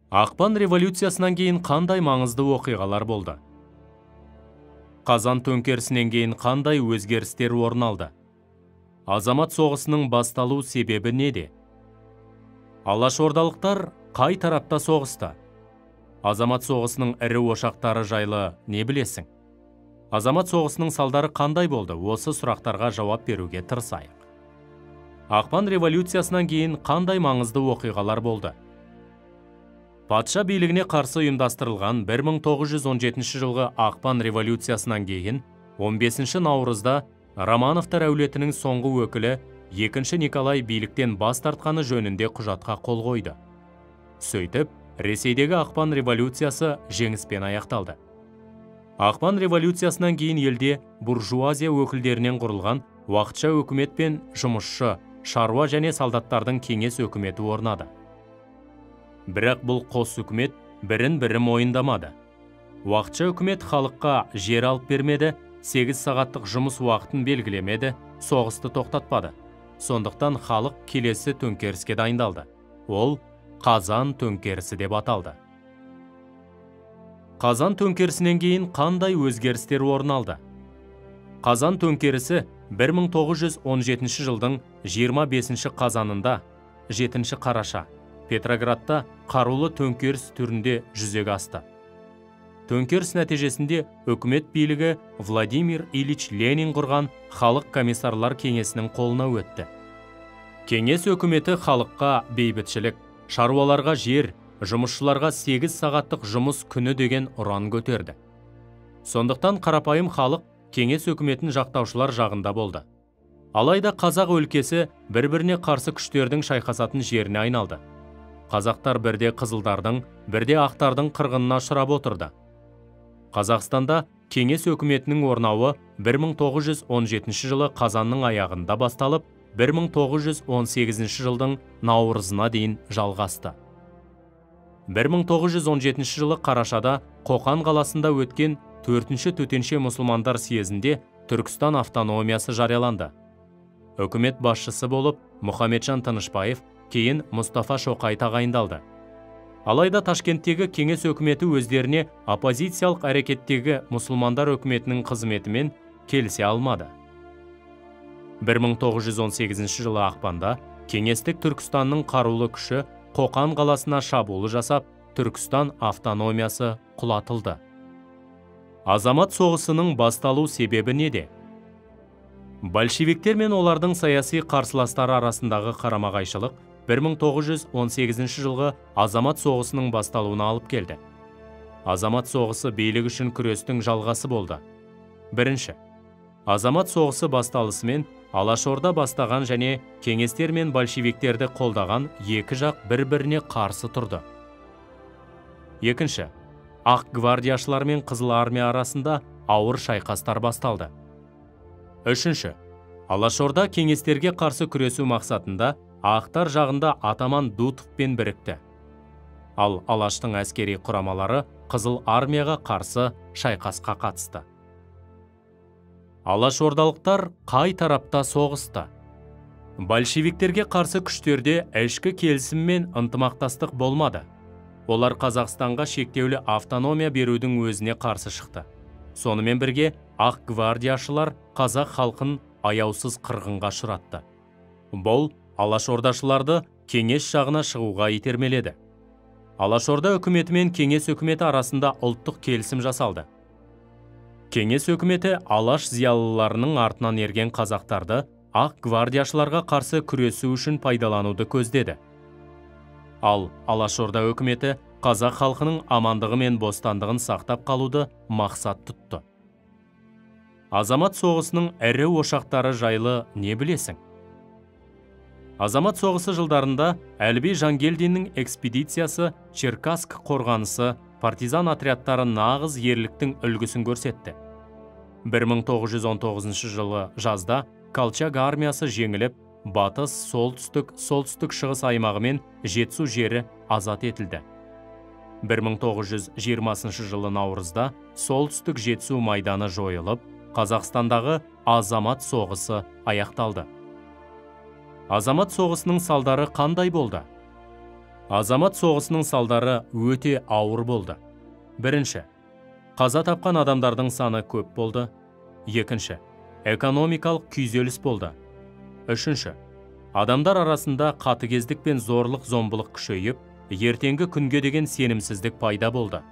Ақпан революциясынан кейін қандай маңызды оқиғалар болды? Қазан төңкерісінен кейін қандай өзгерістер орын алды? Азамат соғысының басталу себебі неде? Алашордалықтар қай тарапта соғысты? Азамат соғысының ірі ошақтары жайлы не білесің? Азамат соғысының салдары қандай болды? Осы сұрақтарға жауап беруге тырысайық. Ақпан революциясынан кейін қандай маңызды оқиғалар болды? Патша билігіне қарсы ұйымдастырылған 1917 жылғы Ақпан революциясынан кейін 15 наурызда Романовтар әулетінің соңғы өкілі 2 Николай биліктен бас тартқаны жөнінде құжатқа қол қойды. Сөйтіп, Ресейдегі Ақпан революциясы жеңіспен аяқталды. Ақпан революциясынан кейін елде буржуазия өкілдерінен құрылған уақытша өкімет пен жұмысшы, шаруа және солдаттардың кеңес өкіметі орнады. Бірақ бұл қос үкімет бірін-бірі мойындамады. Уақытша үкімет халыққа жер алып бермеді, 8 сағаттық жұмыс уақытын белгілемеді, соғысты тоқтатпады. Сондықтан халық келесі төңкеріске дайындалды. Ол Қазан төңкерісі деп аталды. Қазан төңкерісінен кейін қандай өзгерістер орын алды? Қазан төңкерісі 1917 жылдың 25 қазанында 7 қараша Петроградта қарулы төңкеріс түрінде жүзеге асты. Төңкеріс нәтижесінде үкімет билігі Владимир Ильич Ленин құрған халық комиссарлар кеңесінің қолына өтті. Кеңес өкіметі халыққа бейбітшілік, шаруаларға жер, жұмысшыларға 8 сағаттық жұмыс күні деген ұран көтерді. Сондықтан қарапайым халық кеңес өкіметін жақтаушылар жағында болды. Алайда қазақ өлкесі бір-біріне қарсы күштердің шайқасатын жеріне айналды. Қазақтар бірде қызылдардың, бірде ақтардың қырғынына ұшырап отырды. Қазақстанда кеңес өкіметінің орнауы 1917 жылы қазанның аяғында басталып, 1918 жылдың наурызына дейін жалғасты. 1917 жылы қарашада Қоқан қаласында өткен 4-ші төтенше мұсылмандар съезінде Түркістан автономиясы жарияланды. Үкімет басшысы болып Мұхамеджан Тынышпаев, кейін Мұстафа Шоқай тағайындалды. Алайда Ташкенттегі кеңес өкіметі өздеріне оппозициялық әрекеттегі мұсылмандар өкіметінің қызметімен келісе алмады. 1918 жылы ақпанда кеңестік Түркістанның қарулы күші Қоқан қаласына шабуыл жасап, Түркістан автономиясы құлатылды. Азамат соғысының басталу себебі неде? Большевиктер мен олардың саяси қарсыластары арасындағы қарама-қайшылық 1918 жылғы азамат соғысының басталуына алып келді. Азамат соғысы билік үшін күрестің жалғасы болды. Бірінші, азамат соғысы басталысымен Алашорда бастаған және кеңестер мен большевиктерді қолдаған екі жақ бір-біріне қарсы тұрды. Екінші, ақ гвардияшылар мен қызыл армия арасында ауыр шайқастар басталды. Үшінші, Алашорда кеңестерге қарсы күресу мақсатында ақтар жағында атаман Дутовпен бірікті. Ал Алаштың әскери құрамалары қызыл армияға қарсы шайқасқа қатысты. Алашордалықтар қай тарапта соғысты? Большевиктерге қарсы күштерде ішкі келісім мен ынтымақтастық болмады. Олар Қазақстанға шектеулі автономия берудің өзіне қарсы шықты. Сонымен бірге ақ гвардияшылар қазақ халқын аяусыз қырғынға ұшыратты. Бұл Алашордашыларды кеңес жағына шығуға итермеледі. Алашорда үкіметі мен кеңес үкіметі арасында ұлттық келісім жасалды. Кеңес үкіметі Алаш зиялыларының артынан ерген қазақтарды ақ гвардияшыларға қарсы күресу үшін пайдалануды көздеді. Ал Алашорда үкіметі қазақ халқының амандығы мен бостандығын сақтап қалуды мақсат тұтты. Азамат соғысының ірі ошақтары жайлы не білесің? Азамат соғысы жылдарында Әлби Жангелдиннің экспедициясы Черкасск қорғанысы партизан отрядтары нағыз ерліктің үлгісін көрсетті. 1919 жылы жазда Колчак армиясы жеңіліп, батыс, солтүстік, солтүстік-шығыс аймағы мен Жетісу жері азат етілді. 1920 жылы наурызда солтүстік Жетісу майданы жойылып, Қазақстандағы азамат соғысы аяқталды. Азамат соғысының салдары қандай болды? Азамат соғысының салдары өте ауыр болды. Бірінші, қаза тапқан адамдардың саны көп болды. Екінші, экономикалық күйзеліс болды. Үшінші, адамдар арасында қатыгездік пен зорлық-зомбылық күшейіп, ертеңгі күнге деген сенімсіздік пайда болды.